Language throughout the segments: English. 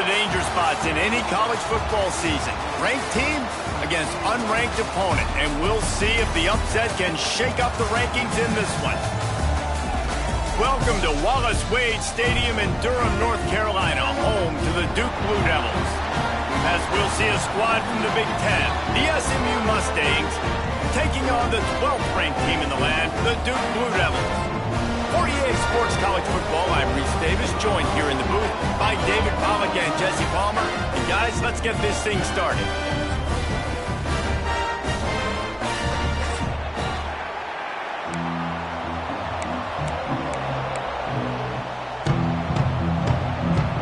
the danger spots in any college football season. Ranked team against unranked opponent, and we'll see if the upset can shake up the rankings in this one. Welcome to Wallace Wade Stadium in Durham, North Carolina, home to the Duke Blue Devils. As we'll see a squad from the Big Ten, the SMU Mustangs, taking on the 12th ranked team in the land, the Duke Blue Devils. 48 Sports College Football, I'm Reese Davis, joined here in the booth by David Pollack and Jesse Palmer. And guys, let's get this thing started.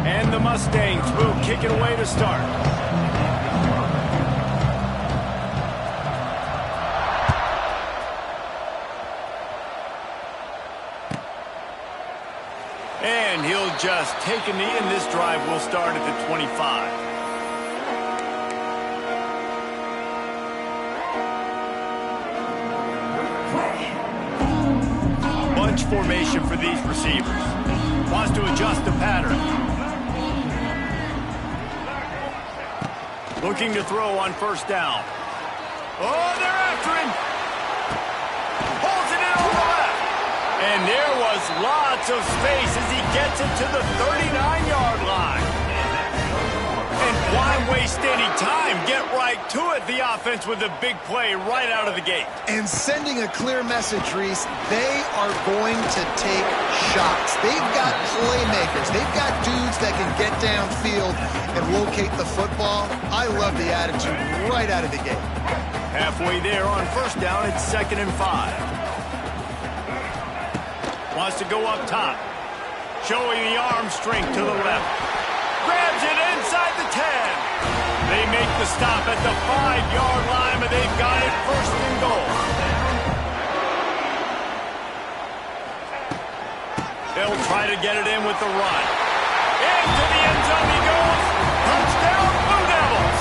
And the Mustangs will kick it away to start. And he'll just take a knee, and this drive will start at the 25. Bunch formation for these receivers. Wants to adjust the pattern. Looking to throw on first down. Oh, they're after him. Holds it in on the left. And there was lots of space as he gets it to the 39-yard line. And why waste any time? Get right to it. The offense with a big play right out of the gate. And sending a clear message, Reese, they are going to take shots. They've got playmakers. They've got dudes that can get downfield and locate the football. I love the attitude right out of the gate. Halfway there on first down, it's 2nd and 5. Wants to go up top. Showing the arm strength to the left. Grabs it inside the 10. They make the stop at the 5-yard line, but they've got it 1st and goal. They'll try to get it in with the run. Into the end zone he goes. Touchdown, Blue Devils.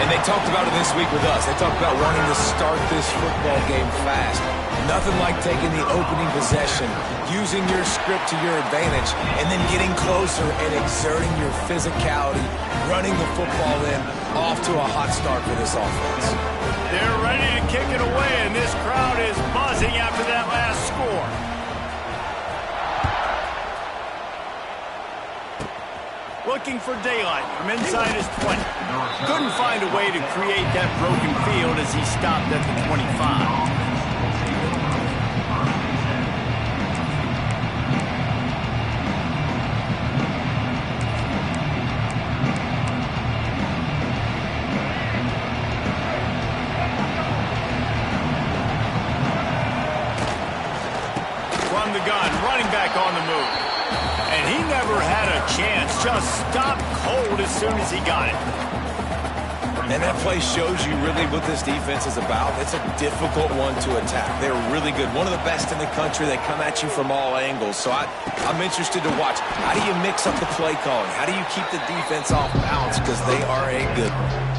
And they talked about it this week with us. They talked about wanting to start this football game fast. Nothing like taking the opening possession, using your script to your advantage, and then getting closer and exerting your physicality, running the football in, off to a hot start for this offense. They're ready to kick it away, and this crowd is buzzing after that last score. Looking for daylight from inside his 20. Couldn't find a way to create that broken field as he stopped at the 25. From the gun, running back on the move. And he never had a chance, just stopped cold as soon as he got it. And that play shows you really what this defense is about. It's a difficult one to attack. They're really good. One of the best in the country. They come at you from all angles. So I'm interested to watch. How do you mix up the play calling? How do you keep the defense off balance? Because they are a good one.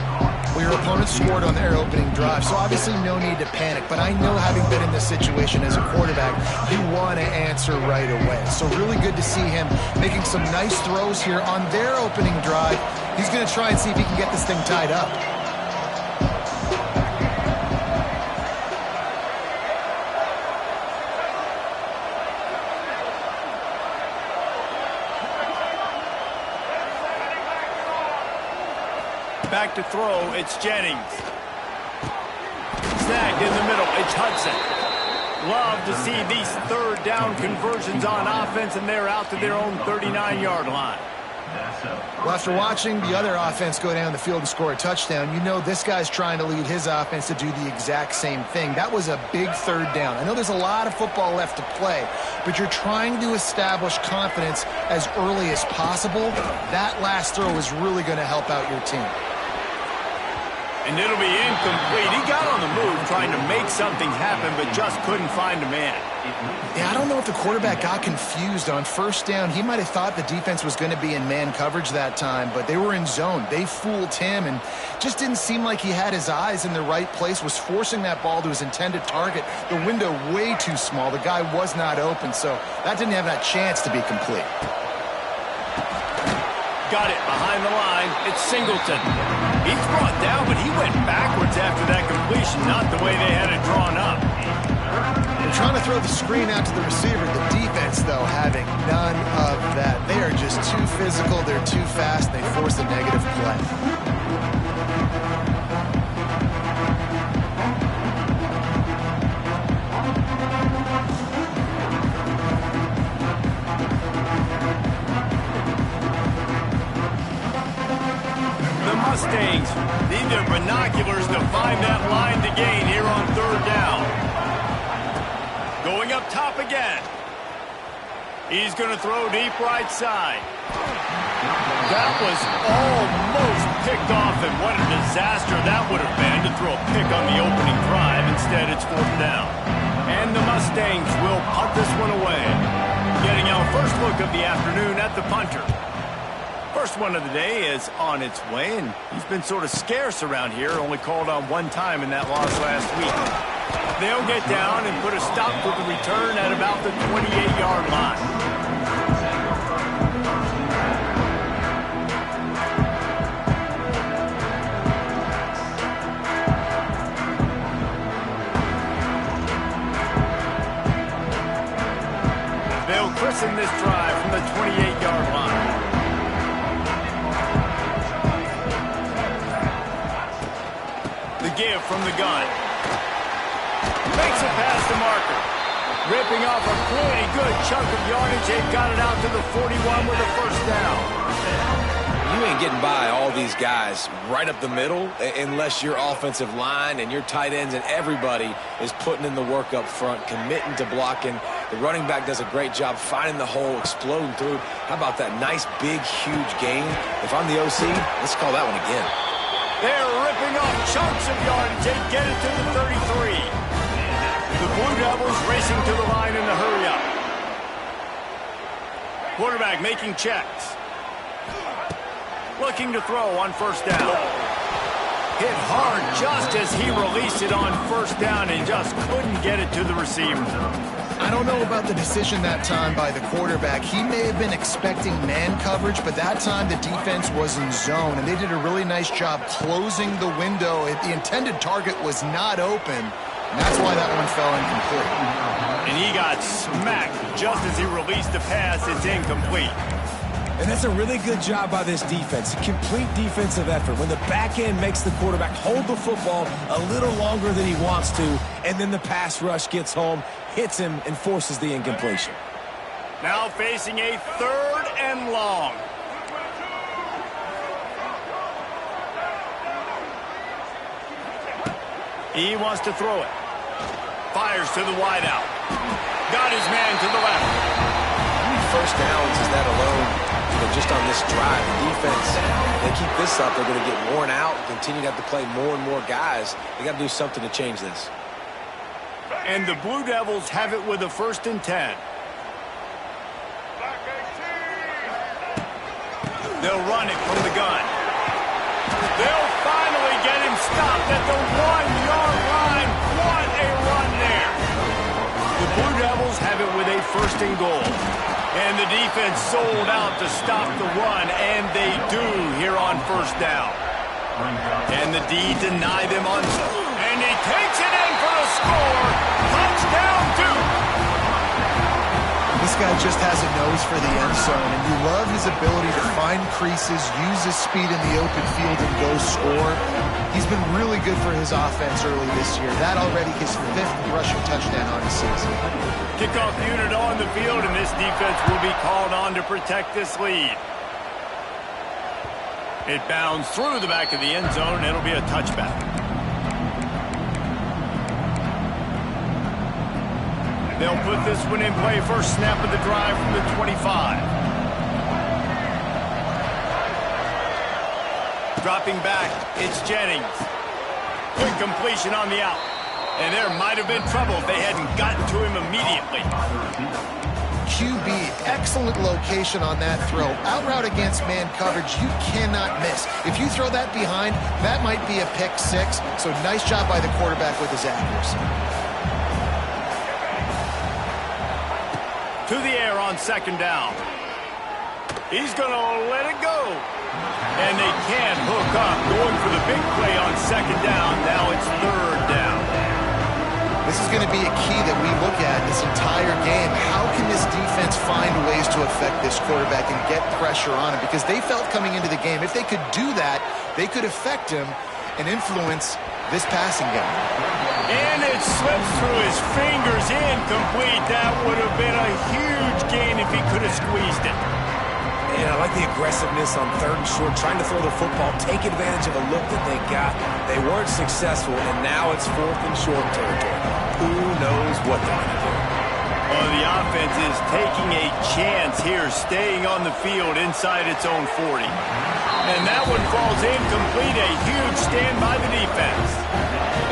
Well, your opponent scored on their opening drive, so obviously no need to panic. But I know, having been in this situation as a quarterback, you want to answer right away. So really good to see him making some nice throws here on their opening drive. He's going to try and see if he can get this thing tied up. Back to throw, it's Jennings. Snagged in the middle, it's Hudson. Love to see these 3rd down conversions on offense, and they're out to their own 39-yard line. Well, after watching the other offense go down the field and score a touchdown, you know this guy's trying to lead his offense to do the exact same thing. That was a big 3rd down. I know there's a lot of football left to play, but you're trying to establish confidence as early as possible. That last throw is really going to help out your team. And it'll be incomplete. He got on the move trying to make something happen, but just couldn't find a man. Yeah, I don't know if the quarterback got confused on first down. He might have thought the defense was going to be in man coverage that time, but they were in zone. They fooled him and just didn't seem like he had his eyes in the right place, was forcing that ball to his intended target. The window way too small. The guy was not open, so that didn't have that chance to be complete. Got it behind the line. It's Singleton. He's brought down, but he went backwards after that completion, not the way they had it drawn up. They're trying to throw the screen out to the receiver. The defense, though, having none of that. They are just too physical. They're too fast. They force a negative play. Mustangs need their binoculars to find that line to gain here on third down. Going up top again. He's going to throw deep right side. That was almost picked off, and what a disaster that would have been to throw a pick on the opening drive. Instead, it's fourth down. And the Mustangs will punt this one away. Getting our first look of the afternoon at the punter. First one of the day is on its way, and he's been sort of scarce around here, only called on one time in that loss last week. They'll get down and put a stop with the return at about the 28-yard line. They'll christen this drive from the 28-yard line. Give from the gun. Makes it past the marker. Ripping off a pretty good chunk of yardage. They've got it out to the 41 with a first down. You ain't getting by all these guys right up the middle unless your offensive line and your tight ends and everybody is putting in the work up front, committing to blocking. The running back does a great job finding the hole, exploding through. How about that nice, big, huge gain? If I'm the OC, let's call that one again. They're ripping off chunks of yardage. They get it to the 33. The Blue Devils racing to the line in the hurry-up. Quarterback making checks. Looking to throw on first down. Hit hard just as he released it on first down and just couldn't get it to the receiver. I don't know about the decision that time by the quarterback. He may have been expecting man coverage, but that time the defense was in zone, and they did a really nice job closing the window. The intended target was not open, and that's why that one fell incomplete. And he got smacked just as he released the pass. It's incomplete. And that's a really good job by this defense. A complete defensive effort. When the back end makes the quarterback hold the football a little longer than he wants to, and then the pass rush gets home, hits him, and forces the incompletion. Now facing a third and long. He wants to throw it. Fires to the wideout. Got his man to the left. How many first downs is that alone? Just on this drive, the defense, they keep this up, they're going to get worn out, continue to have to play more and more guys. They got to do something to change this. And the Blue Devils have it with a 1st and 10. They'll run it from the gun. They'll finally get him stopped at the 1-yard line. What a run there. The Blue Devils have it with a 1st and goal. And the defense sold out to stop the run, and they do here on first down. And the D deny them on... And he takes it in for the score. Touchdown, Duke. This guy just has a nose for the end zone, and you love his ability to find creases, use his speed in the open field, and go score. He's been really good for his offense early this year. That already his 5th rushing touchdown on the season. Kickoff unit on the field, and this defense will be called on to protect this lead. It bounds through the back of the end zone, and it'll be a touchback. They'll put this one in play. First snap of the drive from the 25. Dropping back, it's Jennings. Quick completion on the out. And there might have been trouble if they hadn't gotten to him immediately. QB, excellent location on that throw. Out route against man coverage, you cannot miss. If you throw that behind, that might be a pick 6. So nice job by the quarterback with his accuracy. To the air on 2nd down. He's going to let it go. And they can't hook up. Going for the big play on second down. Now it's third down. This is going to be a key that we look at this entire game. How can this defense find ways to affect this quarterback and get pressure on him? Because they felt coming into the game, if they could do that, they could affect him and influence this passing game. And it slips through his fingers, incomplete. That would have been a huge gain if he could have squeezed it. And I like the aggressiveness on third and short, trying to throw the football, take advantage of a look that they got. They weren't successful, and now it's fourth and short territory. Who knows what they're going to do? Well, the offense is taking a chance here, staying on the field inside its own 40. And that one falls incomplete. A huge stand by the defense.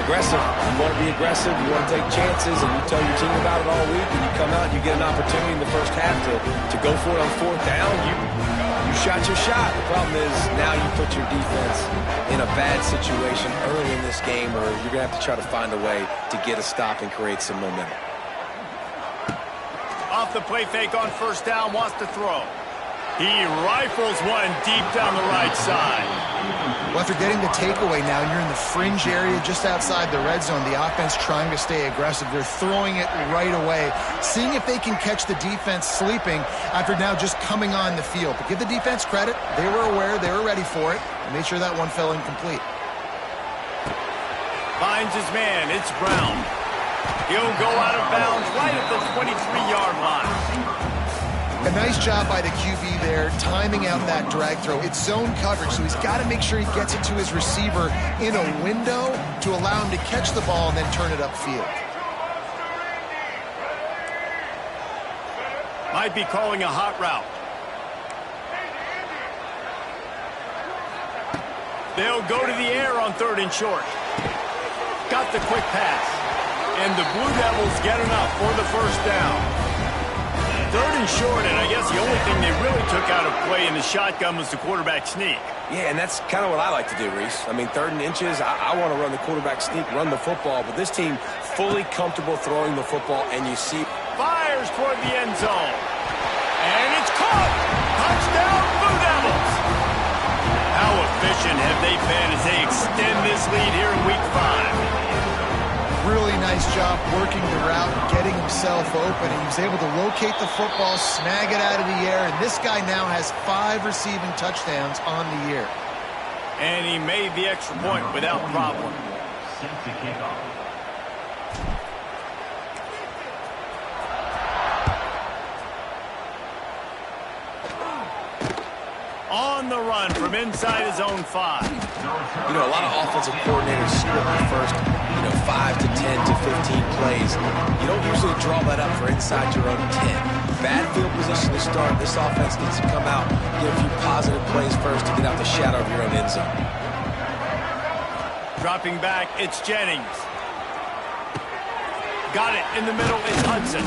Aggressive. You want to be aggressive. You want to take chances, and you tell your team about it all week, and you come out and you get an opportunity in the first half to go for it on fourth down. You shot your shot. The problem is now you put your defense in a bad situation early in this game, or you're going to have to try to find a way to get a stop and create some momentum. Off the play fake on first down, wants to throw. He rifles one deep down the right side. Well, after getting the takeaway now, and you're in the fringe area just outside the red zone, the offense trying to stay aggressive. They're throwing it right away, seeing if they can catch the defense sleeping after now just coming on the field. But give the defense credit. They were aware. They were ready for it. And made sure that one fell incomplete. Finds his man. It's Brown. He'll go out of bounds right at the 23-yard line. A nice job by the QB there, timing out that drag throw. It's zone coverage, so he's got to make sure he gets it to his receiver in a window to allow him to catch the ball and then turn it upfield. Might be calling a hot route. They'll go to the air on third and short. Got the quick pass. And the Blue Devils get enough for the first down. Third and short, and I guess the only thing they really took out of play in the shotgun was the quarterback sneak. Yeah, and that's kind of what I like to do, Reese. I mean, third and inches, I want to run the quarterback sneak, run the football, but this team fully comfortable throwing the football, and you see... Fires toward the end zone. And it's caught! Touchdown, Blue Devils! How efficient have they been as they extend this lead here in Week 5? Really nice job working the route, getting himself open, and he was able to locate the football, snag it out of the air, and this guy now has 5 receiving touchdowns on the year. And he made the extra point without problem. Set to kick off. On the run from inside his own 5. You know, a lot of offensive coordinators script the first, 5 to 10 to 15 plays. You don't usually draw that up for inside your own 10. Bad field position to start. This offense needs to come out, get a few positive plays first to get out the shadow of your own end zone. Dropping back, it's Jennings. Got it in the middle, it's Hudson.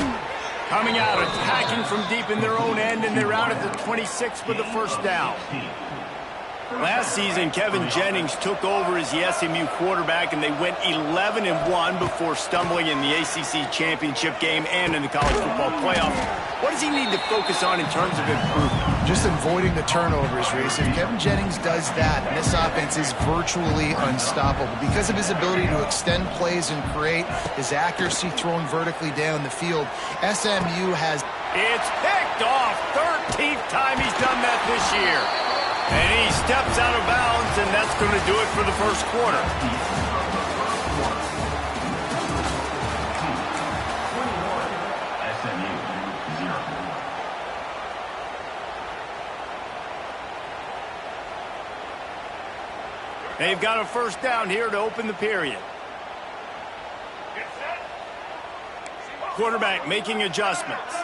Coming out, attacking from deep in their own end, and they're out at the 26 for the first down. Last season, Kevin Jennings took over as the SMU quarterback, and they went 11-1 before stumbling in the ACC championship game and in the college football playoff. What does he need to focus on in terms of improvement? Just avoiding the turnovers, Reese. If Kevin Jennings does that, this offense is virtually unstoppable. Because of his ability to extend plays and create, his accuracy throwing vertically down the field, SMU has... It's picked off. 13th time he's done that this year. And he steps out of bounds, and that's going to do it for the first quarter. They've got a first down here to open the period. Quarterback making adjustments.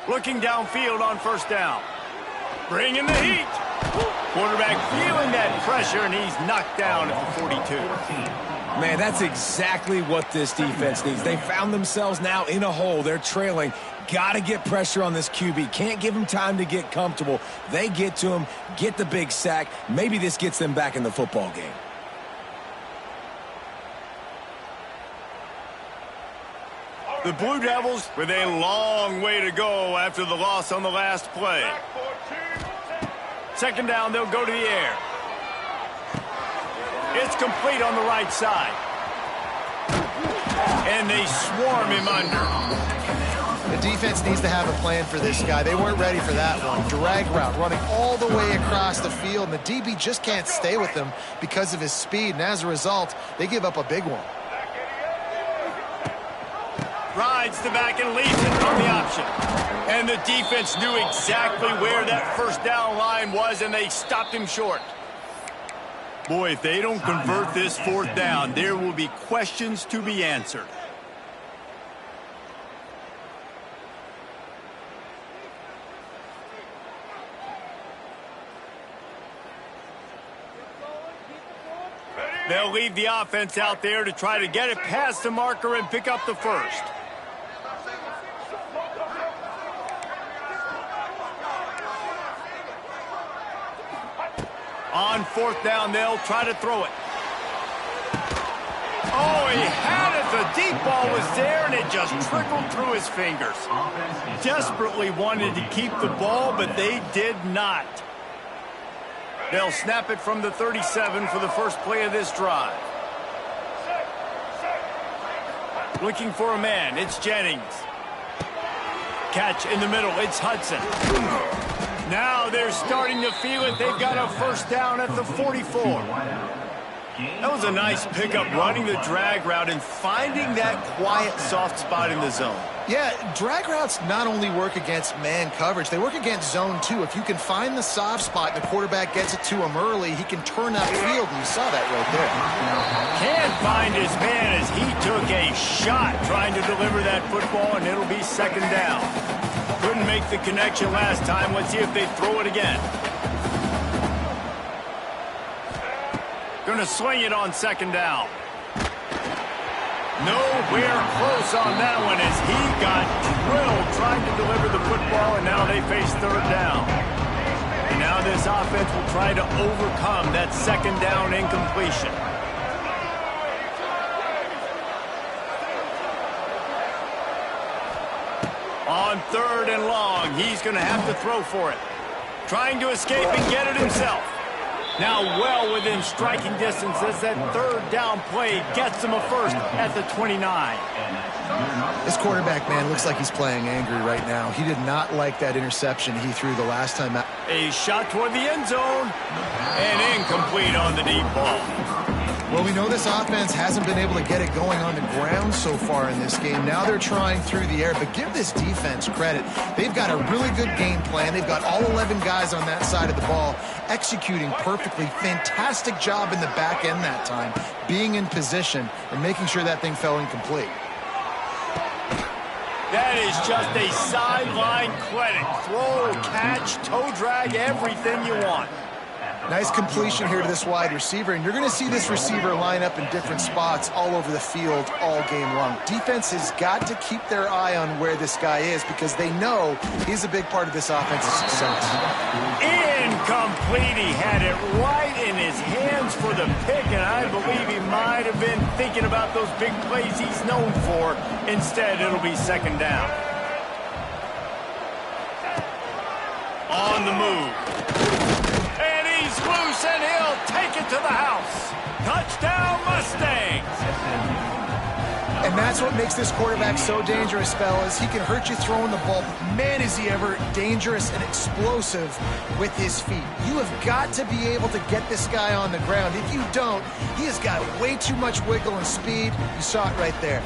Looking downfield on first down. Bringing the heat. Quarterback feeling that pressure, and he's knocked down at the 42. Man, that's exactly what this defense needs. They found themselves now in a hole. They're trailing. Got to get pressure on this QB. Can't give him time to get comfortable. They get to him, get the big sack. Maybe this gets them back in the football game. The Blue Devils with a long way to go after the loss on the last play. Second down, they'll go to the air. It's complete on the right side. And they swarm him under. The defense needs to have a plan for this guy. They weren't ready for that one. Drag route, running all the way across the field, and the DB just can't stay with him because of his speed, and as a result, they give up a big one. Rides the back and leaves it on the option. And the defense knew exactly where that first down line was, and they stopped him short. Boy, if they don't convert this fourth down, there will be questions to be answered. They'll leave the offense out there to try to get it past the marker and pick up the first. On fourth down, they'll try to throw it. Oh, he had it. The deep ball was there, and it just trickled through his fingers. Desperately wanted to keep the ball, but they did not. They'll snap it from the 37 for the first play of this drive. Looking for a man. It's Jennings. Catch in the middle. It's Hudson. Now they're starting to feel it. They've got a first down at the 44. That was a nice pickup, running the drag route and finding that quiet, soft spot in the zone. Yeah, drag routes not only work against man coverage, they work against zone too. If you can find the soft spot and the quarterback gets it to him early, he can turn upfield, and you saw that right there. Can't find his man as he took a shot trying to deliver that football, and it'll be second down. Couldn't make the connection last time. Let's see if they throw it again. Going to swing it on second down. Nowhere close on that one as he got drilled trying to deliver the football, and now they face third down. And now this offense will try to overcome that second down incompletion. On third and long, he's going to have to throw for it. Trying to escape and get it himself. Now well within striking distance as that third down play gets him a first at the 29. This quarterback, man, looks like he's playing angry right now. He did not like that interception he threw the last time out. A shot toward the end zone and incomplete on the deep ball. Well, we know this offense hasn't been able to get it going on the ground so far in this game. Now they're trying through the air, but give this defense credit. They've got a really good game plan. They've got all 11 guys on that side of the ball executing perfectly. Fantastic job in the back end that time, being in position and making sure that thing fell incomplete. That is just a sideline credit. Throw, catch, toe drag, everything you want. Nice completion here to this wide receiver, and you're going to see this receiver line up in different spots all over the field all game long. Defense has got to keep their eye on where this guy is because they know he's a big part of this offensive success. Incomplete. He had it right in his hands for the pick, and I believe he might have been thinking about those big plays he's known for. Instead, it'll be second down. On the move. Loose, and he'll take it to the house. Touchdown, Mustangs. And that's what makes this quarterback so dangerous, fellas. He can hurt you throwing the ball, but man, is he ever dangerous and explosive with his feet. You have got to be able to get this guy on the ground. If you don't, he has got way too much wiggle and speed. You saw it right there.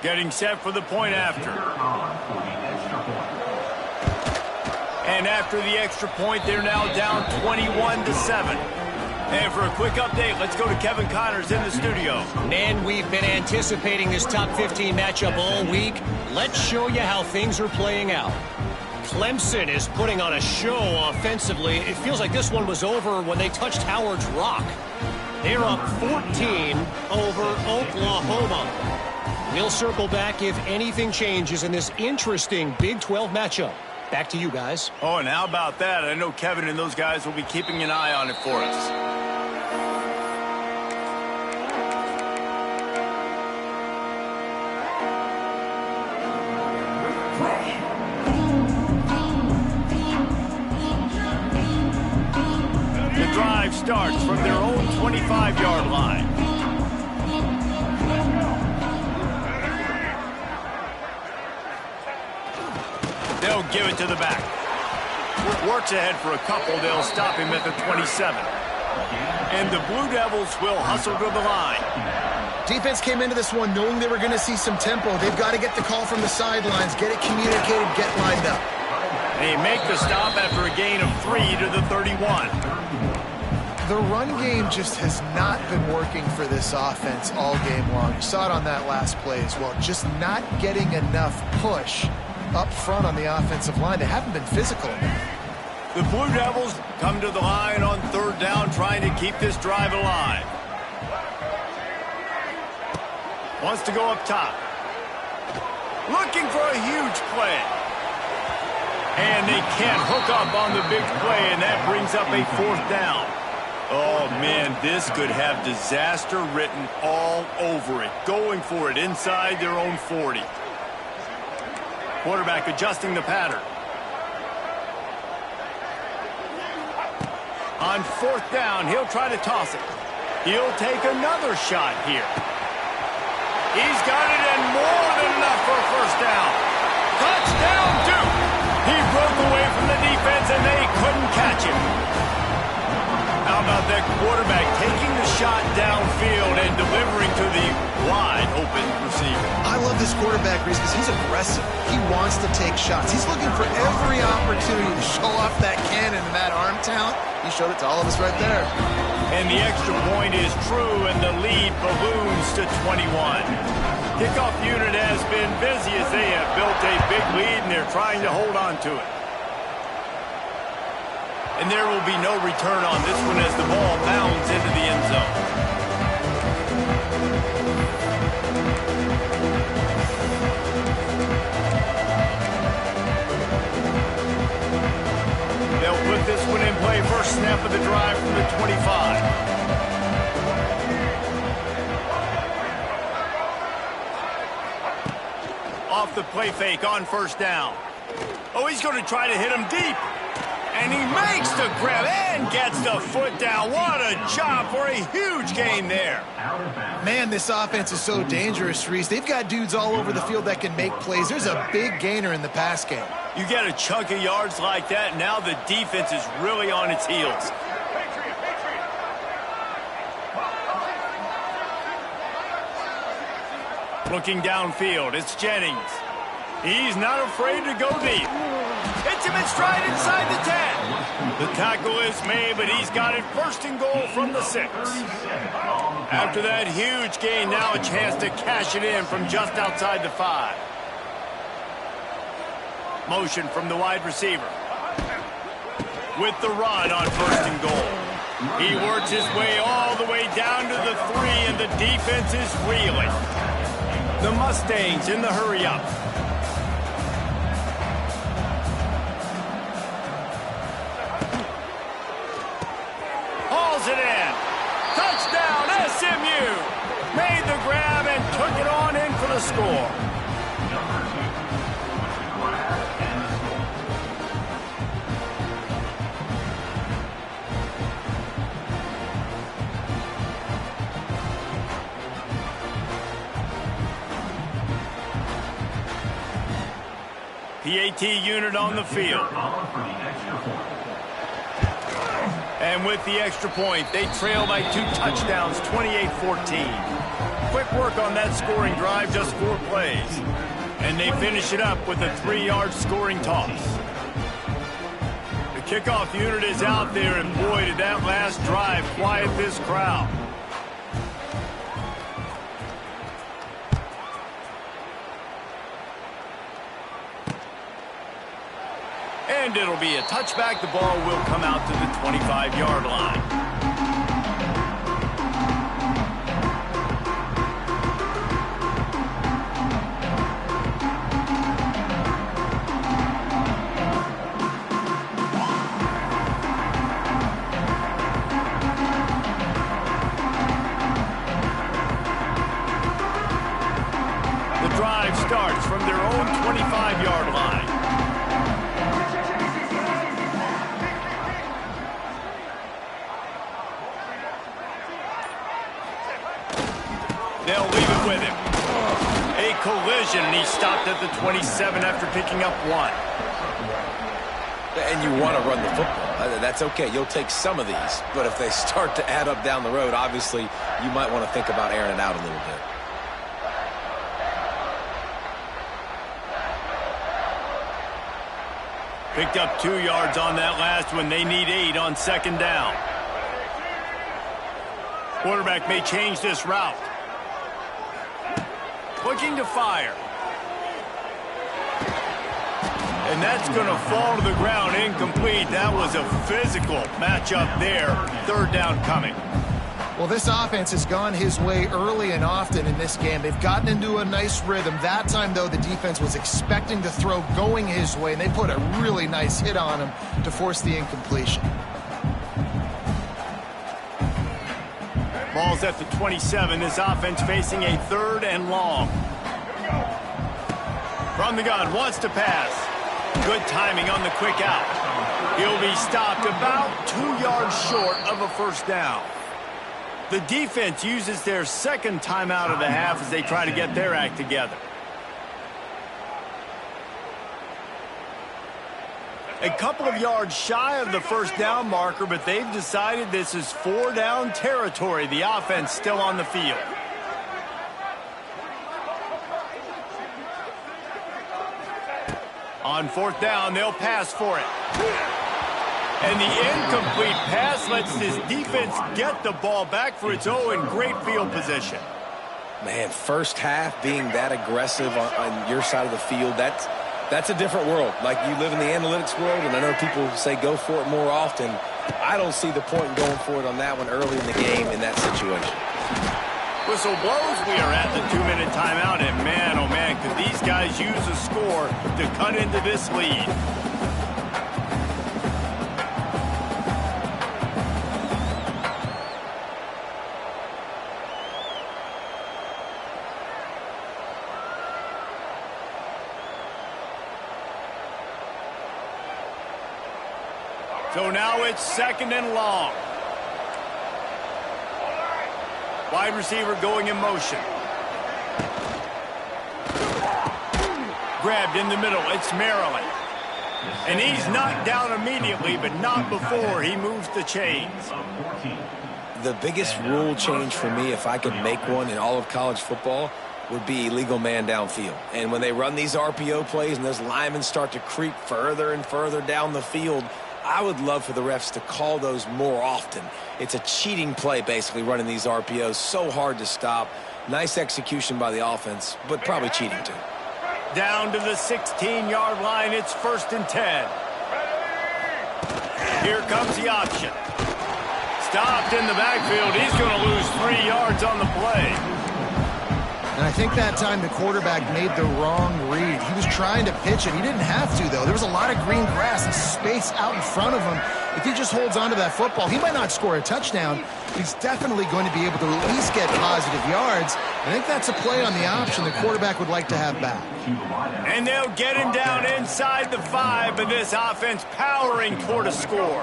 Getting set for the point after. And after the extra point, they're now down 21-7. And for a quick update, let's go to Kevin Connors in the studio. And we've been anticipating this top 15 matchup all week. Let's show you how things are playing out. Clemson is putting on a show offensively. It feels like this one was over when they touched Howard's Rock. They're up 14 over Oklahoma. We'll circle back if anything changes in this interesting Big 12 matchup. Back to you guys. Oh, and how about that? I know Kevin and those guys will be keeping an eye on it for us. The drive starts from their own 25-yard line. They'll give it to the back. Works ahead for a couple. They'll stop him at the 27. And the Blue Devils will hustle to the line. Defense came into this one knowing they were going to see some tempo. They've got to get the call from the sidelines, get it communicated, get lined up. They make the stop after a gain of 3 to the 31. The run game just has not been working for this offense all game long. You saw it on that last play as well. Just not getting enough push up front on the offensive line. They haven't been physical enough. The Blue Devils come to the line on 3rd down, trying to keep this drive alive. Wants to go up top. Looking for a huge play. And they can't hook up on the big play, and that brings up a 4th down. Oh, man, this could have disaster written all over it. Going for it inside their own 40. Quarterback adjusting the pattern. On 4th down, he'll try to toss it. He'll take another shot here. He's got it, and more than enough for a 1st down. Touchdown, Duke! He broke away from the defense, and they couldn't catch him. How about that quarterback taking the shot downfield and delivering to the wide-open receiver? I love this quarterback, Reese, because he's aggressive. He wants to take shots. He's looking for every opportunity to show off that cannon and that arm talent. He showed it to all of us right there. And the extra point is true, and the lead balloons to 21. Kickoff unit has been busy as they have built a big lead, and they're trying to hold on to it. And there will be no return on this one as the ball bounds into the end zone. They'll put this one in play. First snap of the drive from the 25. Off the play fake on 1st down. Oh, he's going to try to hit him deep. And he makes the grab and gets the foot down. What a job for a huge gain there. Man, this offense is so dangerous, Reese. They've got dudes all over the field that can make plays. There's a big gainer in the pass game. You get a chunk of yards like that, now the defense is really on its heels. Looking downfield, it's Jennings. He's not afraid to go deep. Hits him in stride inside the 10. The tackle is made, but he's got it 1st and goal from the 6. After that huge gain, now a chance to cash it in from just outside the 5. Motion from the wide receiver. With the run on 1st and goal. He works his way all the way down to the 3, and the defense is reeling. The Mustangs in the hurry-up. Hauls it in. Touchdown, SMU. Made the grab and took it on in for the score. PAT unit on the field. And with the extra point, they trail by 2 touchdowns, 28-14. Quick work on that scoring drive, just 4 plays. And they finish it up with a 3-yard scoring toss. The kickoff unit is out there, and boy, did that last drive quiet this crowd. And it'll be a touchback. The ball will come out to the 25-yard line. The drive starts from their own 25-yard line. stopped at the 27 after picking up 1. And you want to run the football. That's okay. You'll take some of these. But if they start to add up down the road, obviously, you might want to think about airing it out a little bit. Picked up 2 yards on that last one. They need 8 on 2nd down. Quarterback may change this route. Looking to fire. And that's going to fall to the ground incomplete. That was a physical matchup there. 3rd down coming. Well, this offense has gone his way early and often in this game. They've gotten into a nice rhythm. That time, though, the defense was expecting the throw going his way, and they put a really nice hit on him to force the incompletion. Ball's at the 27. This offense facing a 3rd and long. From the gun, wants to pass. Good timing on the quick out. He'll be stopped about 2 yards short of a 1st down. The defense uses their 2nd timeout of the half as they try to get their act together. A couple of yards shy of the 1st down marker, but they've decided this is 4 down territory. The offense still on the field. On 4th down, they'll pass for it. And the incomplete pass lets this defense get the ball back for its own in great field position. Man, first half being that aggressive on your side of the field, that's a different world. Like, you live in the analytics world, and I know people say go for it more often. I don't see the point in going for it on that one early in the game in that situation. Whistle blows. We are at the 2-minute timeout, and man, oh man, could these guys use a score to cut into this lead. So now it's 2nd and long. Wide receiver going in motion. Grabbed in the middle. It's Maryland. And he's knocked down immediately, but not before he moves the chains. The biggest rule change for me, if I could make one in all of college football, would be illegal man downfield. And when they run these RPO plays and those linemen start to creep further and further down the field, I would love for the refs to call those more often. It's a cheating play, basically, running these RPOs. So hard to stop. Nice execution by the offense, but probably cheating too. Down to the 16-yard line. It's 1st and 10. Here comes the option. Stopped in the backfield. He's going to lose 3 yards on the play. And I think that time the quarterback made the wrong read. He was trying to pitch it. He didn't have to, though. There was a lot of green grass and space out in front of him. If he just holds on to that football, he might not score a touchdown, but he's definitely going to be able to at least get positive yards. I think that's a play on the option the quarterback would like to have back. And they'll get him down inside the 5, but this offense powering toward a score.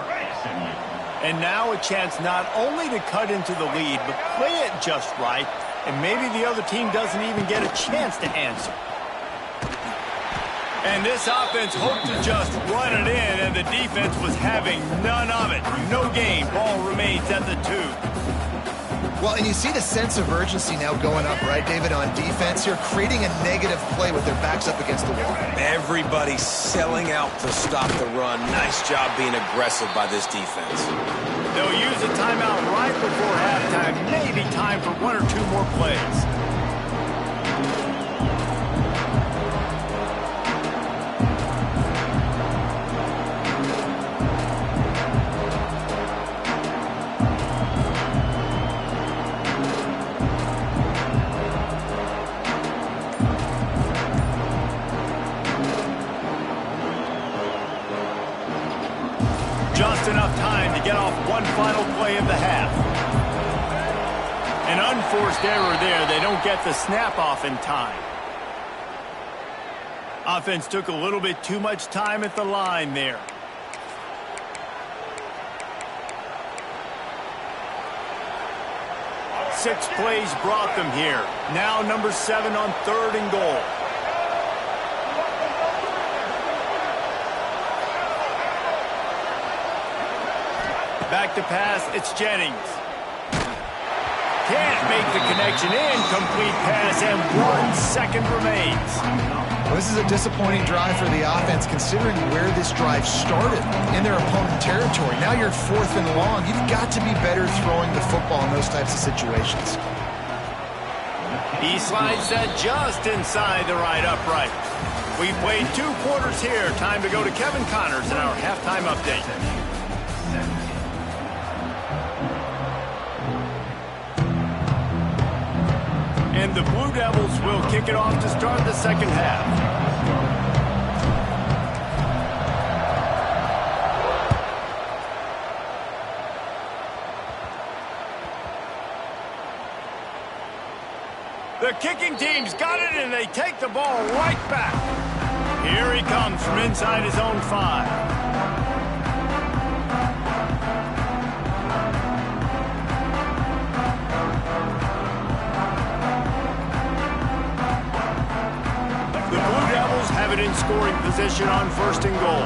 And now a chance not only to cut into the lead, but play it just right. And maybe the other team doesn't even get a chance to answer. And this offense hoped to just run it in, and the defense was having none of it. No gain. Ball remains at the 2. Well, and you see the sense of urgency now going up, right, David, on defense here, creating a negative play with their backs up against the wall. Everybody's selling out to stop the run. Nice job being aggressive by this defense. They'll use a timeout right before halftime. Maybe time for 1 or 2 more plays. Just enough time to get off one final play of the half. An unforced error there. They don't get the snap off in time. Offense took a little bit too much time at the line there. Six plays brought them here. Now number 7 on 3rd and goal. Back to pass, it's Jennings. Can't make the connection. Incomplete pass, and 1 second remains. Well, this is a disappointing drive for the offense, considering where this drive started, in their opponent territory. Now you're 4th and long. You've got to be better throwing the football in those types of situations. He slides that just inside the right upright. We played 2 quarters here. Time to go to Kevin Connors in our halftime update. And the Blue Devils will kick it off to start the second half. The kicking team's got it, and they take the ball right back. Here he comes from inside his own 5. Have it in scoring position on 1st and goal.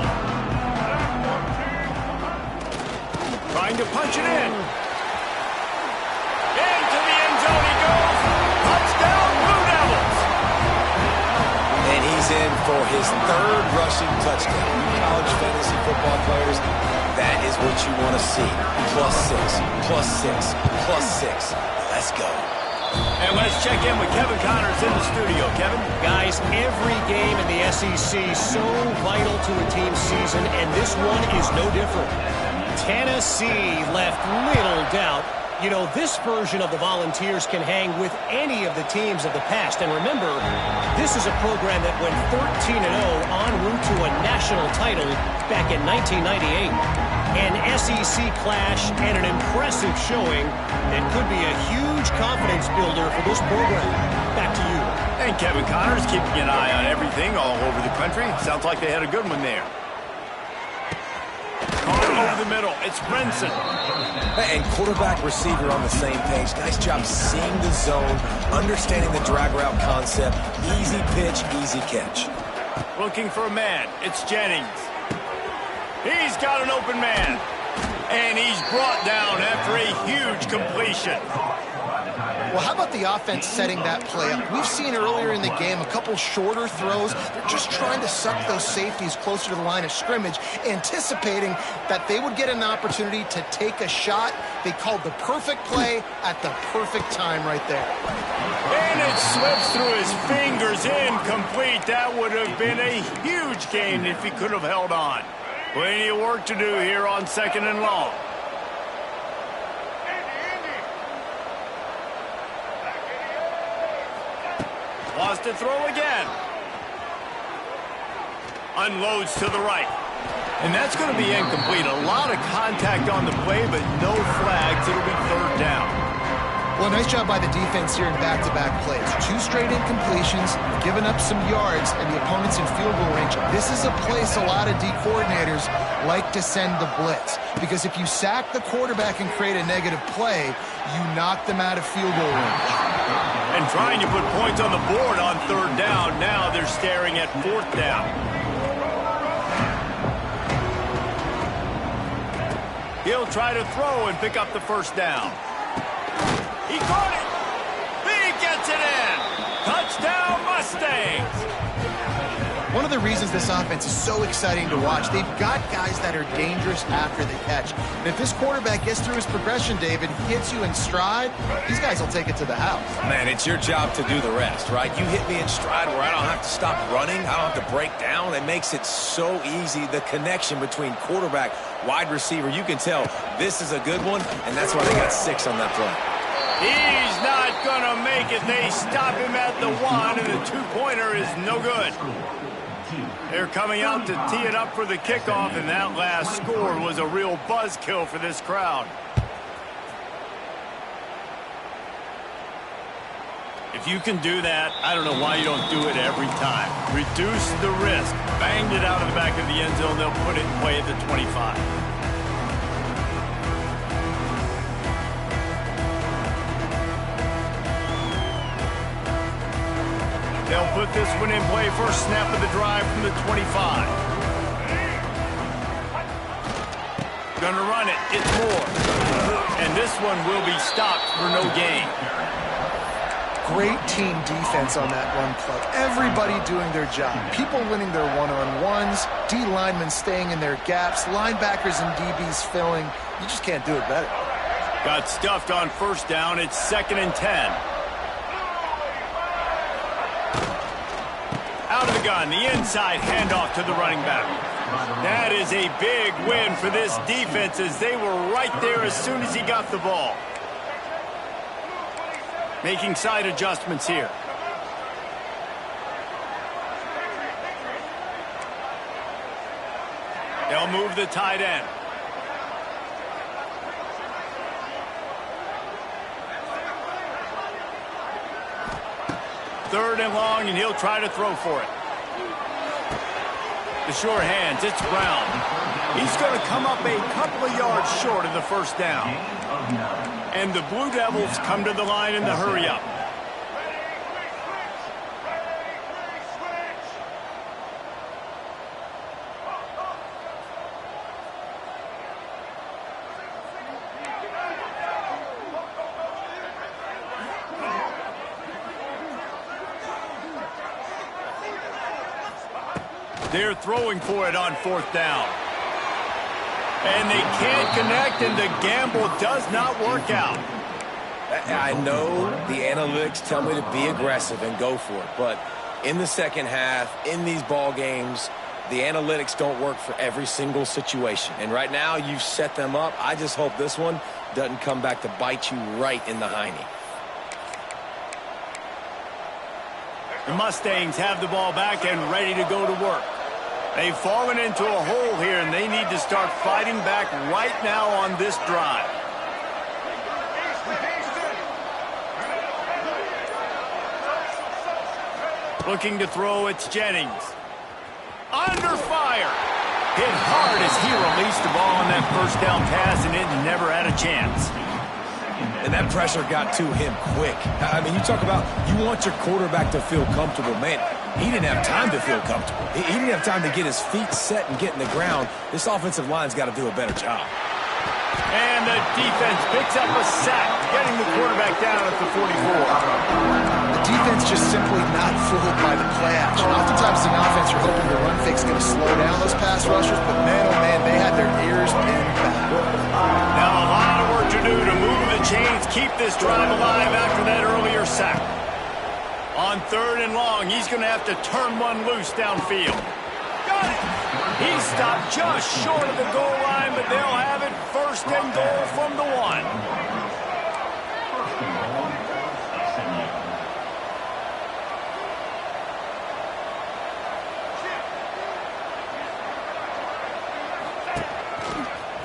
Trying to punch it in. Into the end zone he goes. Touchdown, Blue Devils. And he's in for his 3rd rushing touchdown. You college fantasy football players, that is what you want to see. +6, +6, +6. Let's go. And let's check in with Kevin Connors in the studio. Kevin? Guys, every game in the SEC is so vital to a team's season, and this one is no different. Tennessee left little doubt. You know, this version of the Volunteers can hang with any of the teams of the past. And remember, this is a program that went 13-0 en route to a national title back in 1998. An SEC clash and an impressive showing that could be a huge confidence builder for this program. Back to you. And Kevin Connors keeping an eye on everything all over the country. Sounds like they had a good one there. Caught over the middle. It's Brinson. And quarterback receiver on the same page. Nice job seeing the zone, understanding the drag route concept. Easy pitch, easy catch. Looking for a man. It's Jennings. He's got an open man. And he's brought down after a huge completion. Well, how about the offense setting that play up? We've seen earlier in the game a couple shorter throws. They're just trying to suck those safeties closer to the line of scrimmage, anticipating that they would get an opportunity to take a shot. They called the perfect play at the perfect time right there. And it slips through his fingers, incomplete. That would have been a huge gain if he could have held on. Plenty of work to do here on 2nd and long. Lost to throw again. Unloads to the right. And that's going to be incomplete. A lot of contact on the play, but no flags. It'll be 3rd down. Well, nice job by the defense here in back-to-back plays. 2 straight incompletions, giving up some yards, and the opponent's in field goal range. This is a place a lot of D coordinators like to send the blitz, because if you sack the quarterback and create a negative play, you knock them out of field goal range. And trying to put points on the board on 3rd down. Now they're staring at 4th down. He'll try to throw and pick up the 1st down. He caught it. He gets it in. Touchdown, Mustangs. One of the reasons this offense is so exciting to watch, they've got guys that are dangerous after the catch. And if this quarterback gets through his progression, David, hits you in stride, these guys will take it to the house. Man, it's your job to do the rest, right? You hit me in stride where I don't have to stop running. I don't have to break down. It makes it so easy, the connection between quarterback, wide receiver. You can tell this is a good one, and that's why they got 6 on that play. He's not going to make it. They stop him at the 1, and the 2-pointer is no good. They're coming out to tee it up for the kickoff, and that last score was a real buzzkill for this crowd. If you can do that, I don't know why you don't do it every time. Reduce the risk. Banged it out of the back of the end zone. They'll put it in play at the 25. They'll put this one in play. First snap of the drive from the 25. Gonna run it. It's more. And this one will be stopped for no gain. Great team defense on that run play. Everybody doing their job. People winning their one-on-ones, D linemen staying in their gaps, linebackers and DBs filling. You just can't do it better. Got stuffed on first down. It's 2nd and 10. Out of the gun, the inside handoff to the running back. That is a big win for this defense as they were right there as soon as he got the ball. Making side adjustments here. They'll move the tight end. Third and long, and he'll try to throw for it. The sure hands, it's Brown. He's going to come up a couple of yards short of the first down. And the Blue Devils come to the line in the hurry-up. They're throwing for it on fourth down. And they can't connect, and the gamble does not work out. I know the analytics tell me to be aggressive and go for it, but in the second half, in these ball games, the analytics don't work for every single situation. And right now, you've set them up. I just hope this one doesn't come back to bite you right in the hiney. The Mustangs have the ball back and ready to go to work. They've fallen into a hole here, and they need to start fighting back right now on this drive. Looking to throw, it's Jennings. Under fire. Hit hard as he released the ball on that first down pass, and it never had a chance. And that pressure got to him quick. I mean, you talk about you want your quarterback to feel comfortable. Man, he didn't have time to feel comfortable. He didn't have time to get his feet set and get in the ground. This offensive line's got to do a better job. And the defense picks up a sack, getting the quarterback down at the 44. The defense just simply not fooled by the play action. Oftentimes the offense, you're hoping the run fake's going to slow down those pass rushers, but man, oh man, they had their ears pinned back. Now a lot of work to do to move the chains, keep this drive alive after that earlier sack. On third and long, he's going to have to turn one loose downfield. Got it! He stopped just short of the goal line, but they'll have it first and goal from the 1.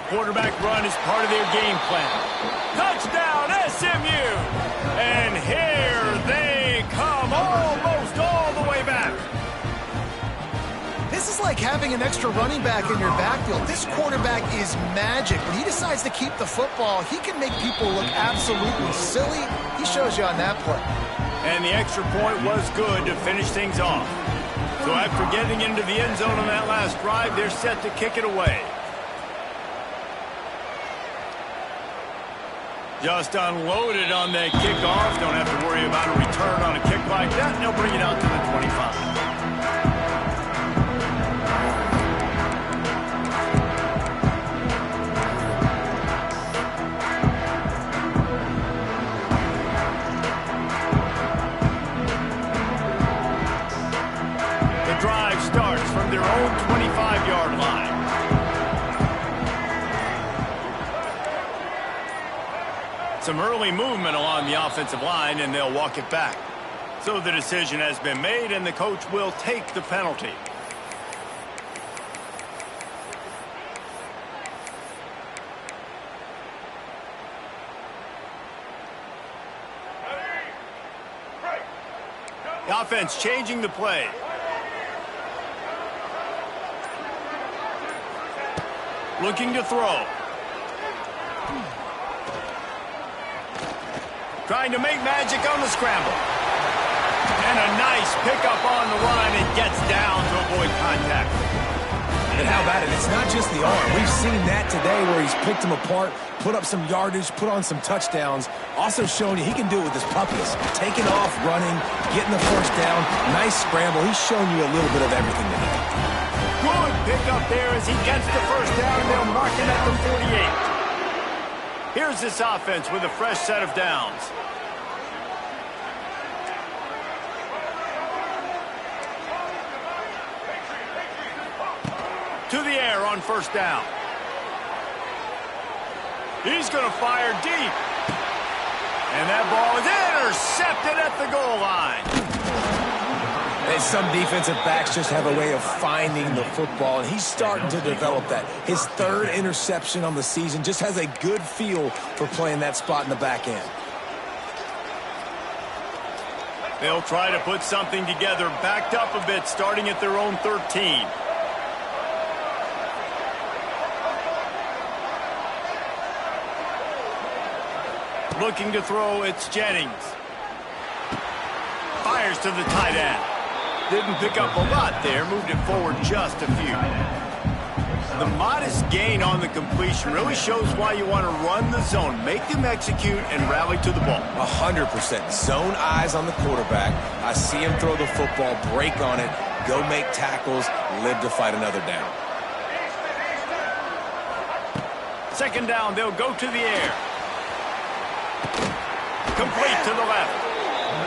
Quarterback run is part of their game plan. Touchdown, SMU! And here they come, almost all the way back. This is like having an extra running back in your backfield. This quarterback is magic. When he decides to keep the football, he can make people look absolutely silly. He shows you on that play. And the extra point was good to finish things off. So after getting into the end zone on that last drive, they're set to kick it away. Just unloaded on that kickoff. Don't have to worry about a return on a kick like that. They'll bring it out to the 25. The drive starts from their own 25-yard line. Some early movement along the offensive line, and they'll walk it back. So the decision has been made, and the coach will take the penalty. The offense changing the play. Looking to throw. Trying to make magic on the scramble. And a nice pickup on the run and gets down to avoid contact. And how about it? It's not just the arm. We've seen that today where he's picked them apart, put up some yardage, put on some touchdowns. Also showing you he can do it with his puppies. Taking off, running, getting the first down. Nice scramble. He's shown you a little bit of everything today. Good pick up there as he gets the first down, and they'll mark him at the 48. Here's this offense with a fresh set of downs. To the air on first down. He's going to fire deep. And that ball is intercepted at the goal line. And some defensive backs just have a way of finding the football, and he's starting to develop that. His third interception on the season, just has a good feel for playing that spot in the back end. They'll try to put something together, backed up a bit, starting at their own 13. Looking to throw, it's Jennings. Fires to the tight end. Didn't pick up a lot there, moved it forward just a few. The modest gain on the completion really shows why you want to run the zone, make them execute, and rally to the ball. 100%. Zone eyes on the quarterback. I see him throw the football, break on it, go make tackles, live to fight another down. Second down, they'll go to the air. Complete to the left.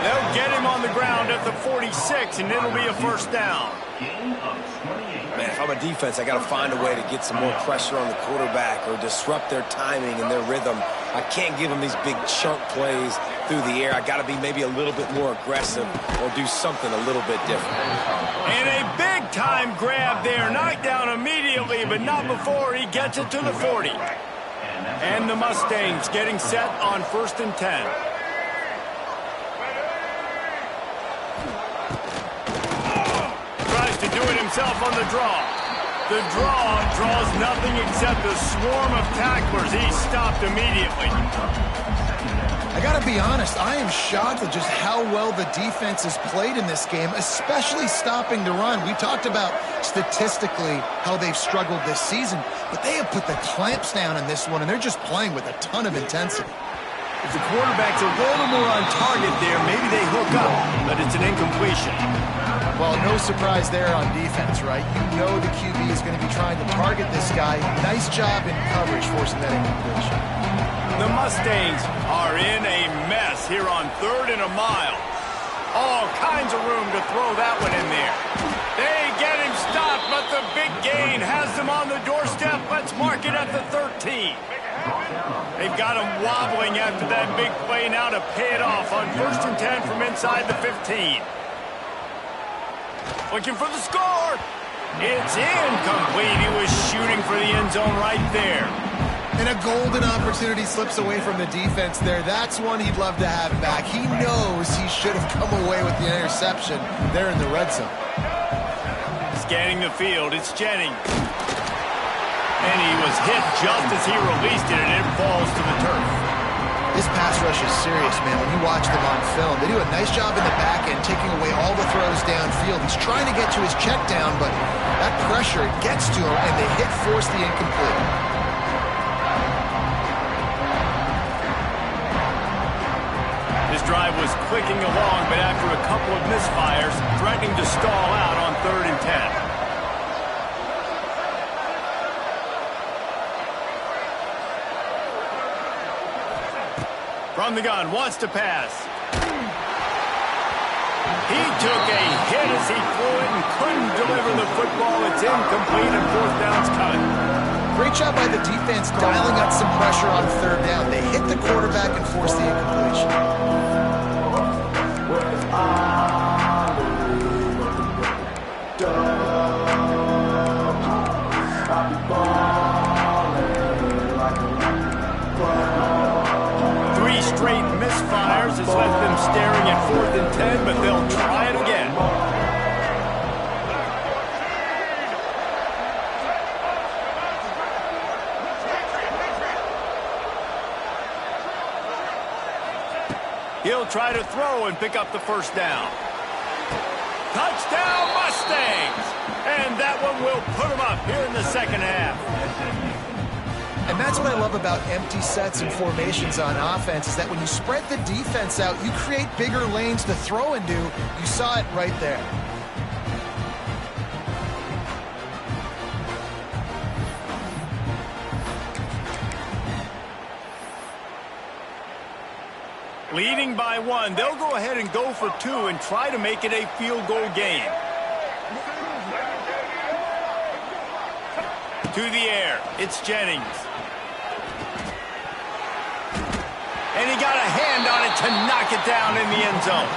They'll get him on the ground at the 46, and it'll be a first down. Man, if I'm a defense, I got to find a way to get some more pressure on the quarterback or disrupt their timing and their rhythm. I can't give them these big chunk plays through the air. I got to be maybe a little bit more aggressive or do something a little bit different. And a big-time grab there. Knocked down immediately, but not before he gets it to the 40. And the Mustangs getting set on 1st and 10. Tries to do it himself on the draw. The draw draws nothing except a swarm of tacklers. He's stopped immediately. I got to be honest, I am shocked at just how well the defense has played in this game, especially stopping the run. We talked about statistically how they've struggled this season, but they have put the clamps down in this one, and they're just playing with a ton of intensity. If the quarterback's a little more on target there, maybe they hook up, but it's an incompletion. Well, no surprise there on defense, right? You know the QB is going to be trying to target this guy. Nice job in coverage forcing that incompletion. The Mustangs are in a mess here on 3rd and a mile. All kinds of room to throw that one in there. They get him stopped, but the big gain has them on the doorstep. Let's mark it at the 13. They've got him wobbling after that big play now to pay it off on 1st and 10 from inside the 15. Looking for the score. It's incomplete. He was shooting for the end zone right there. And a golden opportunity slips away from the defense there. That's one he'd love to have back. He knows he should have come away with the interception there in the red zone. Scanning the field, it's Jennings. And he was hit just as he released it, and it falls to the turf. This pass rush is serious, man. When you watch them on film, they do a nice job in the back end, taking away all the throws downfield. He's trying to get to his check down, but that pressure gets to him, and the hit forced the incomplete. This drive was clicking along, but after a couple of misfires, threatening to stall out on 3rd and 10. From the gun, wants to pass. He took a hit as he threw it and couldn't deliver the football. It's incomplete and 4th down's coming. Great job by the defense dialing up some pressure on 3rd down. They hit the quarterback and forced the incompletion. Straight misfires has left them staring at 4th and 10, but they'll try it again. He'll try to throw and pick up the first down. Touchdown Mustangs! And that one will put them up here in the second half. And that's what I love about empty sets and formations on offense, is that when you spread the defense out, you create bigger lanes to throw into. You saw it right there. Leading by 1, they'll go ahead and go for 2 and try to make it a field goal game. To the air, it's Jennings. And he got a hand on it to knock it down in the end zone.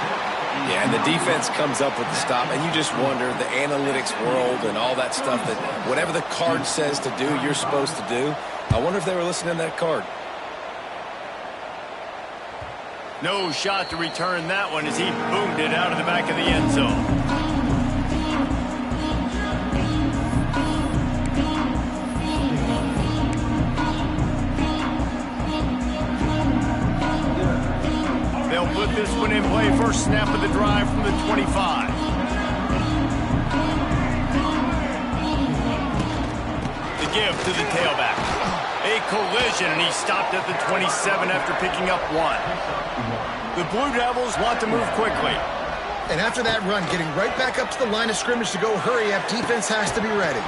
Yeah, and the defense comes up with the stop, and you just wonder, the analytics world and all that stuff, that whatever the card says to do, you're supposed to do. I wonder if they were listening to that card. No shot to return that one as he boomed it out of the back of the end zone. They'll put this one in play. First snap of the drive from the 25. The give to the tailback. A collision, and he stopped at the 27 after picking up 1. The Blue Devils want to move quickly. And after that run, getting right back up to the line of scrimmage to go hurry up, defense has to be ready.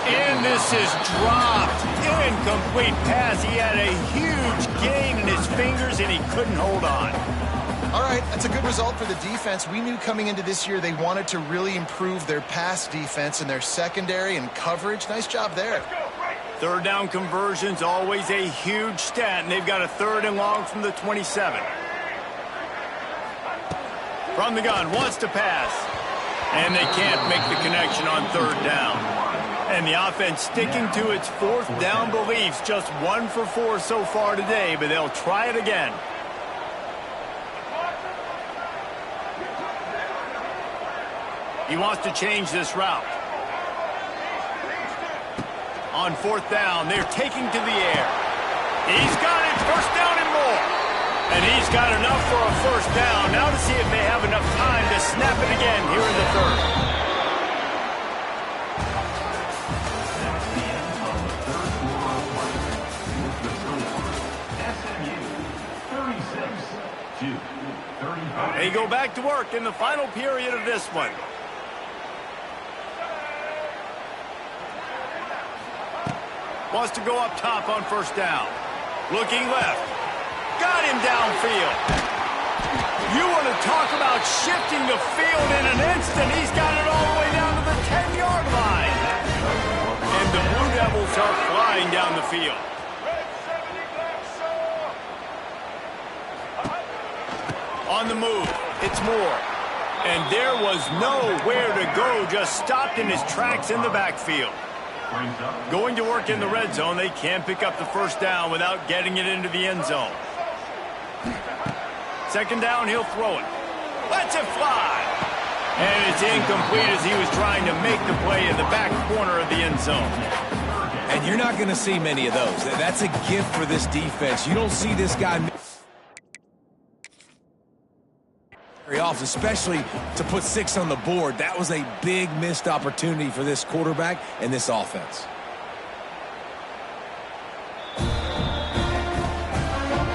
And this is dropped. Incomplete pass. He had a huge gain in his fingers, and he couldn't hold on. All right, that's a good result for the defense. We knew coming into this year they wanted to really improve their pass defense and their secondary and coverage. Nice job there. Third down conversion's always a huge stat, and they've got a 3rd and long from the 27. From the gun, wants to pass. And they can't make the connection on 3rd down. And the offense sticking to its 4th down beliefs. Just 1 for 4 so far today, but they'll try it again. He wants to change this route. On 4th down, they're taking to the air. He's got it, 1st down and more. And he's got enough for a 1st down. Now to see if they have enough time to snap it again here in the 3rd. They go back to work in the final period of this one. Wants to go up top on 1st down. Looking left. Got him downfield. You want to talk about shifting the field in an instant. He's got it all the way down to the 10-yard line. And the Blue Devils are flying down the field. On the move, it's Moore. And there was nowhere to go, just stopped in his tracks in the backfield. Going to work in the red zone, they can't pick up the 1st down without getting it into the end zone. 2nd down, he'll throw it. Lets it fly. And it's incomplete as he was trying to make the play in the back corner of the end zone. And you're not going to see many of those. That's a gift for this defense. You don't see this guy very often, especially to put 6 on the board. That was a big missed opportunity for this quarterback and this offense.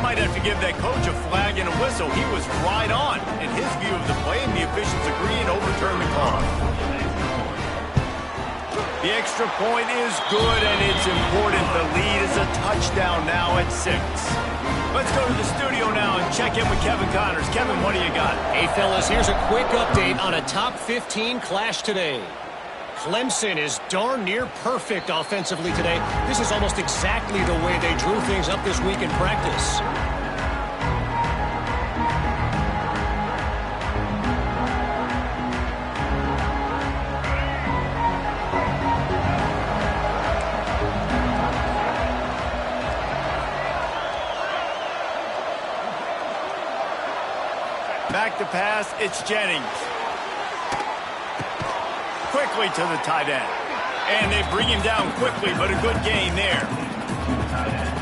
Might have to give that coach a flag and a whistle. He was right on in his view of the play, and the officials agree and overturn the call. The extra point is good, and it's important. The lead is a touchdown now at 6. Let's go to the studio now and check in with Kevin Connors. Kevin, what do you got? Hey, fellas, here's a quick update on a top 15 clash today. Clemson is darn near perfect offensively today. This is almost exactly the way they drew things up this week in practice. Back to pass, it's Jennings. Quickly to the tight end. And they bring him down quickly, but a good gain there.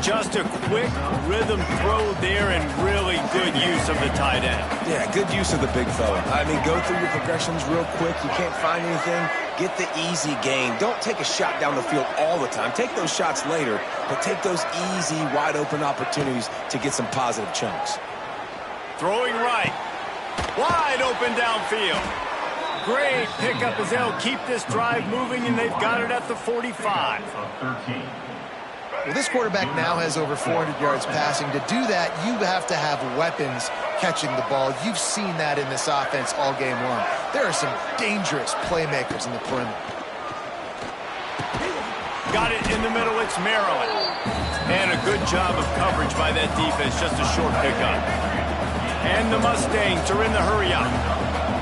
Just a quick rhythm throw there and really good use of the tight end. Yeah, good use of the big fella. I mean, go through your progressions real quick. You can't find anything. Get the easy gain. Don't take a shot down the field all the time. Take those shots later, but take those easy, wide-open opportunities to get some positive chunks. Throwing right. Wide open downfield. Great pickup as they'll keep this drive moving, and they've got it at the 45. Well, this quarterback now has over 400 yards passing. To do that, you have to have weapons catching the ball. You've seen that in this offense all game long. There are some dangerous playmakers in the perimeter. Got it in the middle. It's Maryland. And a good job of coverage by that defense. Just a short pickup. And the Mustangs are in the hurry-up.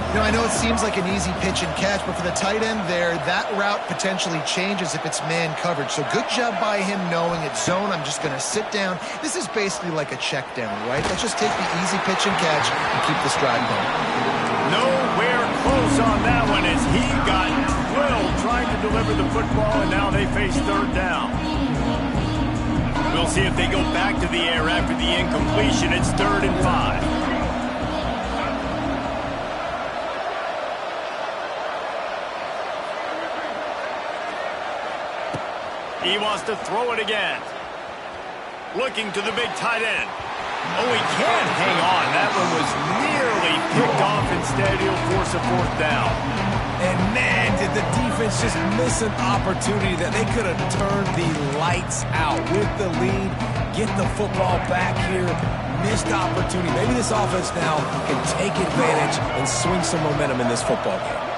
You know, I know it seems like an easy pitch and catch, but for the tight end there, that route potentially changes if it's man coverage. So good job by him knowing it's zone. I'm just going to sit down. This is basically like a check down, right? Let's just take the easy pitch and catch and keep this drive going. Nowhere close on that one as he got drilled trying to deliver the football, and now they face third down. We'll see if they go back to the air after the incompletion. It's 3rd and 5. He wants to throw it again. Looking to the big tight end. Oh, he can't hang on. That one was nearly picked off. Instead, he'll force a 4th down. And man, did the defense just miss an opportunity that they could have turned the lights out with the lead. Get the football back here. Missed opportunity. Maybe this offense now can take advantage and swing some momentum in this football game.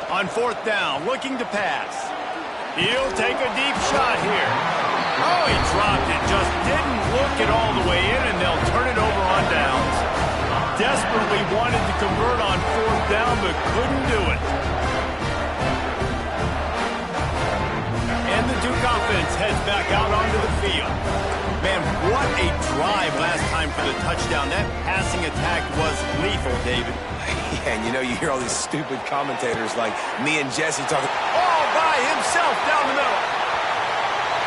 On 4th down, looking to pass. He'll take a deep shot here. Oh, he dropped it. Just didn't look it all the way in, and they'll turn it over on downs. Desperately wanted to convert on 4th down, but couldn't do it. And the Duke offense heads back out onto the field. Man, what a drive last time for the touchdown. That passing attack was lethal, David. Yeah, and you know, you hear all these stupid commentators like me and Jesse talking. All by himself down the middle.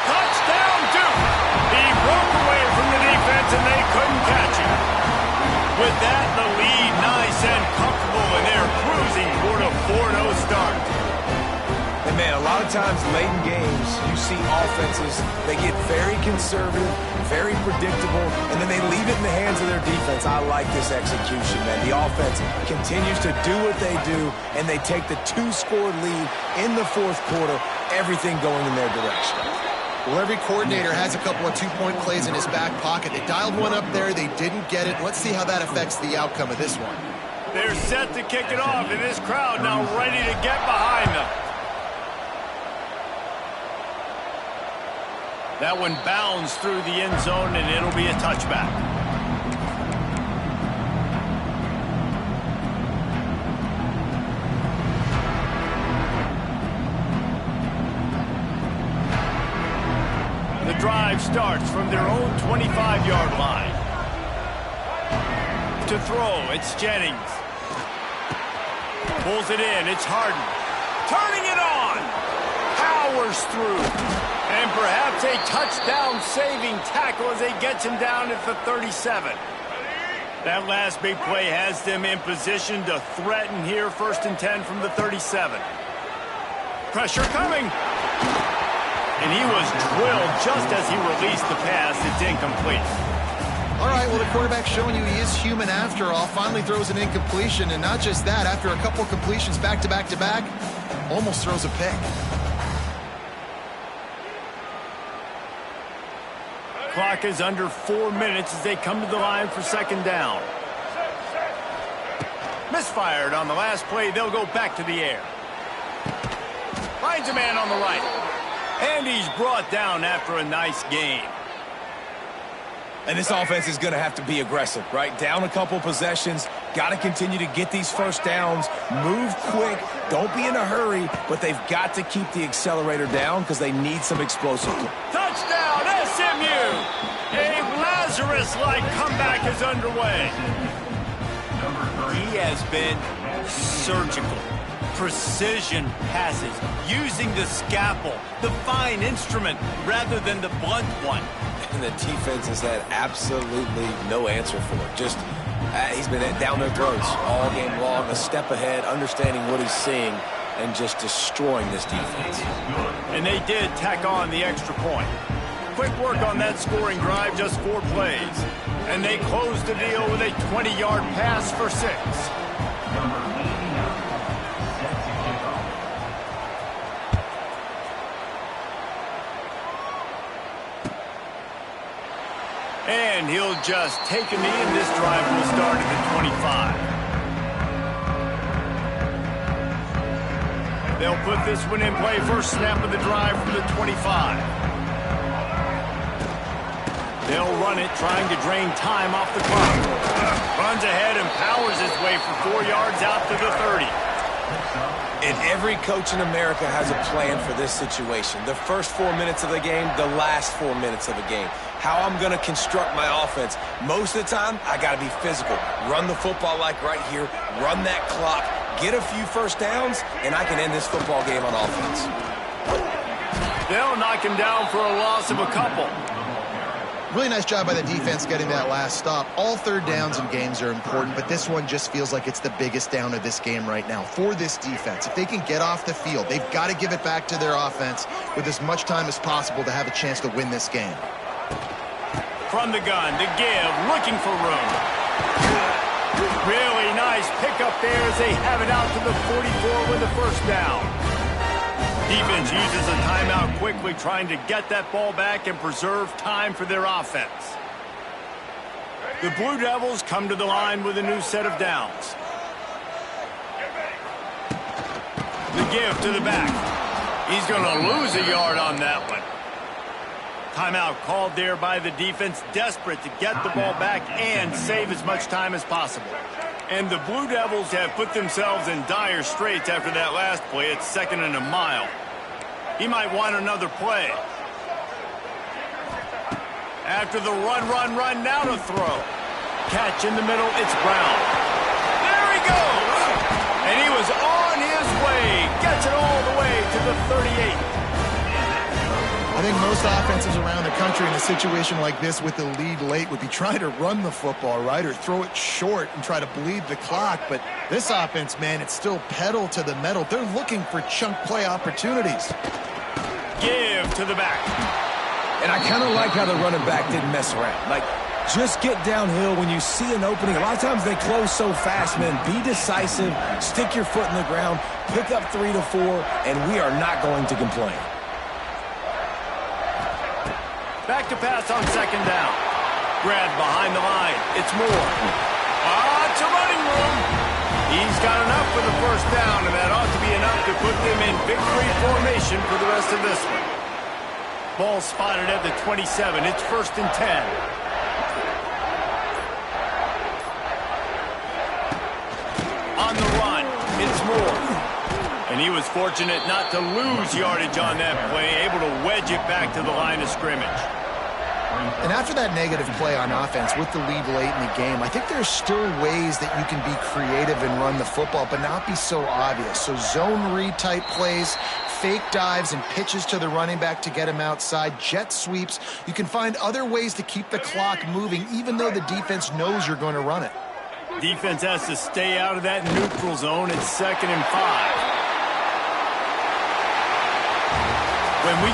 Touchdown, Duke. He broke away from the defense, and they couldn't catch him. With that, the lead nice and comfortable, and they're cruising toward a 4-0 start. And man, a lot of times late in games, you see offenses, they get very conservative, very predictable, and then they leave it in the hands of their defense. I like this execution, man. The offense continues to do what they do, and they take the 2-score lead in the 4th quarter, everything going in their direction. Well, every coordinator has a couple of 2-point plays in his back pocket. They dialed one up there. They didn't get it. Let's see how that affects the outcome of this one. They're set to kick it off, and this crowd now ready to get behind them. That one bounds through the end zone, and it'll be a touchback. The drive starts from their own 25-yard line. To throw, it's Jennings. Pulls it in, it's Harden. Turning it on! Powers through. And perhaps a touchdown-saving tackle as they get him down at the 37. That last big play has them in position to threaten here. 1st and 10 from the 37. Pressure coming. And he was drilled just as he released the pass. It's incomplete. All right, well, the quarterback's showing you he is human after all. Finally throws an incompletion, and not just that, after a couple completions back-to-back-to-back, almost throws a pick. Clock is under 4 minutes as they come to the line for 2nd down. Misfired on the last play. They'll go back to the air. Finds a man on the right. And he's brought down after a nice gain. And this offense is going to have to be aggressive, right? Down a couple possessions. Got to continue to get these 1st downs. Move quick. Don't be in a hurry. But they've got to keep the accelerator down because they need some explosive. Touchdown, SMU! A Lazarus-like comeback is underway. He has been surgical. Precision passes, using the scalpel, the fine instrument, rather than the blunt one. And the defense has had absolutely no answer for it. Just, he's been down their throats all game long, a step ahead, understanding what he's seeing, and just destroying this defense. And they did tack on the extra point. Quick work on that scoring drive, just 4 plays. And they closed the deal with a 20-yard pass for 6. And he'll just take a knee, and this drive will start at the 25. They'll put this one in play. First snap of the drive from the 25. They'll run it, trying to drain time off the clock. Runs ahead and powers his way for 4 yards out to the 30. And every coach in America has a plan for this situation. The first 4 minutes of the game, the last 4 minutes of the game. How I'm going to construct my offense. Most of the time, I got to be physical. Run the football like right here. Run that clock. Get a few first downs, and I can end this football game on offense. They'll knock him down for a loss of a couple. Really nice job by the defense getting that last stop. All third downs in games are important, but this one just feels like it's the biggest down of this game right now for this defense. If they can get off the field, they've got to give it back to their offense with as much time as possible to have a chance to win this game. From the gun, to give, looking for room. Really nice pickup there as they have it out to the 44 with the first down. Defense uses a timeout quickly, trying to get that ball back and preserve time for their offense. The Blue Devils come to the line with a new set of downs. The give to the back. He's going to lose a yard on that one. Timeout called there by the defense, desperate to get the ball back and save as much time as possible. And the Blue Devils have put themselves in dire straits after that last play. It's 2nd and a mile. He might want another play. After the run, now to throw. Catch in the middle, it's Brown. There he goes! And he was on his way. Gets it all the way to the 38. I think most offenses around the country in a situation like this with the lead late would be trying to run the football, right, or throw it short and try to bleed the clock. But this offense, man, it's still pedal to the metal. They're looking for chunk play opportunities. Give to the back. And I kind of like how the running back didn't mess around. Like, just get downhill when you see an opening. A lot of times they close so fast, man. Be decisive, stick your foot in the ground, pick up 3 to 4, and we are not going to complain. Back to pass on 2nd down. Grab behind the line. It's Moore. It's a running room. He's got enough for the first down, and that ought to be enough to put them in victory formation for the rest of this one. Ball spotted at the 27. It's 1st and 10. On the run, it's Moore. And he was fortunate not to lose yardage on that play, able to wedge it back to the line of scrimmage. And after that negative play on offense with the lead late in the game, I think there's still ways that you can be creative and run the football, but not be so obvious. So zone read type plays, fake dives and pitches to the running back to get him outside, jet sweeps. You can find other ways to keep the clock moving, even though the defense knows you're going to run it. Defense has to stay out of that neutral zone. It's 2nd and 5. When we